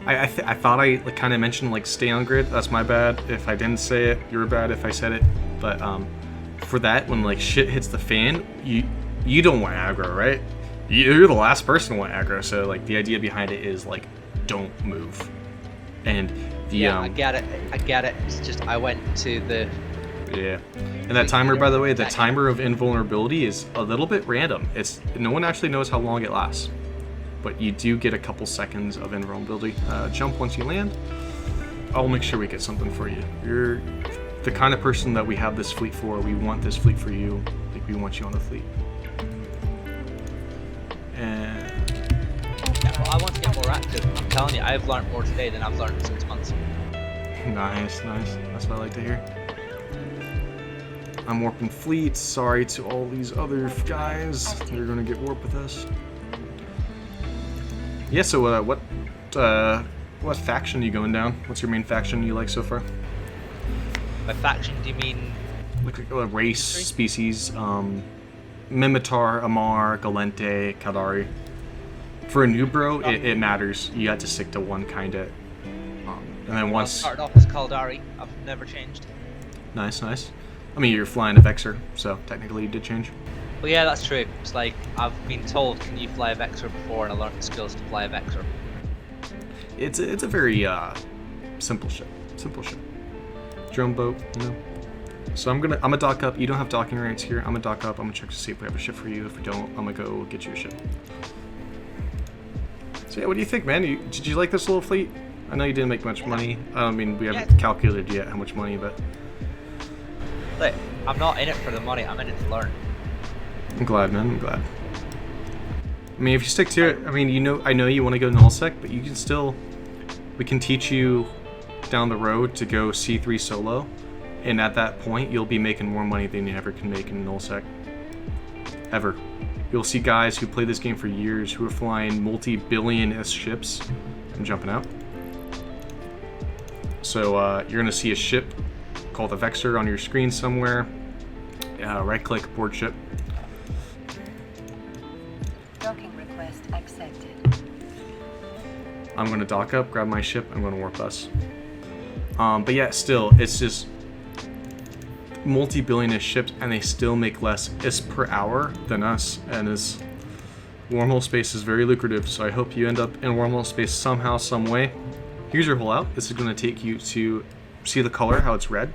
I thought I kind of mentioned like stay on grid. That's my bad. If I didn't say it, you're bad if I said it. But for that, when like shit hits the fan, you don't want aggro, right? You're the last person to want aggro. So like the idea behind it is like don't move. And the I get it. It's just I went to the. Yeah, and that timer, by the way, the timer of invulnerability is a little bit random. No one actually knows how long it lasts, but you do get a couple seconds of invulnerability. Jump once you land. I'll make sure we get something for you. You're the kind of person that we have this fleet for. We want this fleet for you. Like we want you on the fleet. And yeah, well, I want to get more active. I'm telling you, I've learned more today than I've learned in 6 months. Nice. That's what I like to hear. I'm warping fleet. Sorry to all these other guys. They're gonna get warped with us. Yeah. So what faction are you going down? What's your main faction you like so far? By faction, do you mean? Like race, species. Mimitar, Amar, Galente, Kadari. For a Newbro, it matters. You have to stick to one kind of. And then once. I started off as Kaldari. I've never changed. Nice. I mean, you're flying a Vexer, so technically you did change. Well, yeah, that's true. It's like, I've been told, can you fly a Vexer before, and I learned the skills to fly a Vexer. It's a very simple ship. Drone boat, you know. So I'm gonna dock up. You don't have docking rights here. I'm gonna dock up. I'm gonna check to see if we have a ship for you. If we don't, I'm gonna go get you a ship. So yeah, what do you think, man? Did you like this little fleet? I know you didn't make much money. I mean, we haven't calculated yet how much money, but Look, I'm not in it for the money. I'm in it to learn. I'm glad, man. I'm glad. I mean, if you stick to it, I mean, I know you want to go nullsec, but you can still. We can teach you down the road to go C3 solo, and at that point, you'll be making more money than you ever can make in nullsec. Ever. You'll see guys who play this game for years who are flying multi-billion-S ships. I'm jumping out. So you're gonna see a ship called a Vexor on your screen somewhere. Right-click board ship. Docking request accepted. I'm gonna dock up, grab my ship. I'm gonna warp bus. But yeah, still, it's just multi-billion-ish ships, and they still make less is per hour than us. And is wormhole space is very lucrative. So I hope you end up in wormhole space somehow, some way. Here's your holdout. This is going to take you to see the color, how it's red.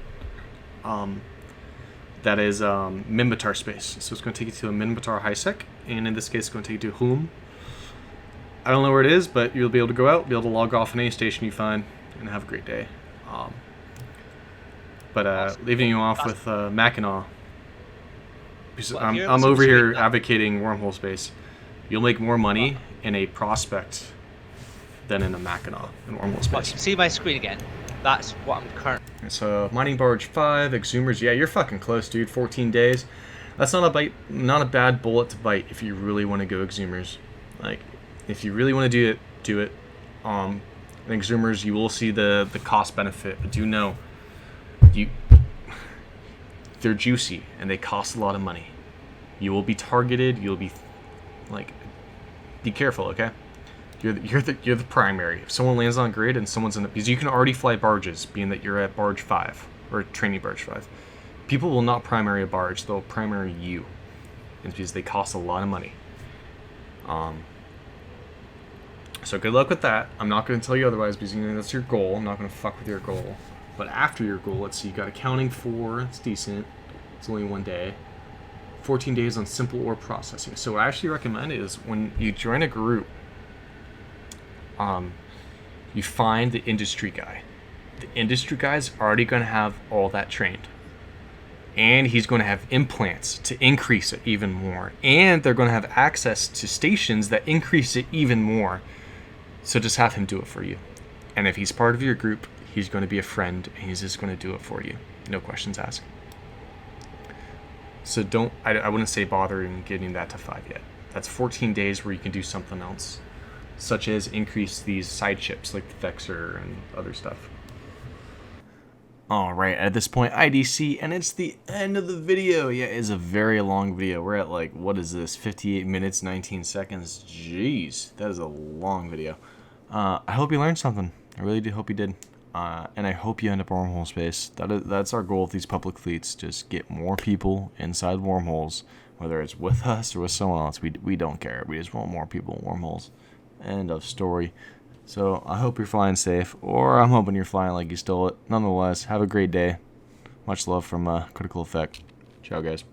That is Minmatar space. So it's going to take you to a Minmatar high sec, and in this case, it's going to take you to Hulum. I don't know where it is, but you'll be able to go out, be able to log off in any station you find, and have a great day. Leaving you off with Mackinac. Because I'm over here advocating wormhole space. You'll make more money in a prospect than in a Mackinac in wormhole space. See my screen again. That's what I'm currently. So mining barge 5, exhumers. Yeah, you're fucking close, dude. 14 days. That's not a bad bullet to bite if you really want to go exhumers. Like, if you really want to do it. In exhumers, you will see the cost benefit. But do know, they're juicy and they cost a lot of money. You will be targeted. You'll be be careful, okay? You're the primary. If someone lands on grid and someone's in the, because you can already fly barges, being that you're at barge 5 or training barge 5. People will not primary a barge; they'll primary you, and because they cost a lot of money. So good luck with that. I'm not going to tell you otherwise because that's your goal. I'm not going to fuck with your goal. But after your goal, let's see. You got accounting 4. It's decent. It's only 1 day. 14 days on simple ore processing. So what I actually recommend is when you join a group, you find the industry guy. The industry guy's already going to have all that trained. And he's going to have implants to increase it even more. And they're going to have access to stations that increase it even more. So just have him do it for you. And if he's part of your group, he's going to be a friend, and he's just going to do it for you. No questions asked. So I wouldn't say bother in getting that to 5 yet. That's 14 days where you can do something else, such as increase these side ships like the Vexor and other stuff. Alright, at this point, IDC, and it's the end of the video. Yeah, it's a very long video. We're at what is this, 58 minutes, 19 seconds. Jeez, that is a long video. I hope you learned something. I really do hope you did. And I hope you end up in wormhole space. That's our goal with these public fleets. Just get more people inside wormholes, whether it's with us or with someone else. We don't care. We just want more people in wormholes. End of story. So I hope you're flying safe, or I'm hoping you're flying like you stole it. Nonetheless, have a great day. Much love from Critical Effect. Ciao, guys.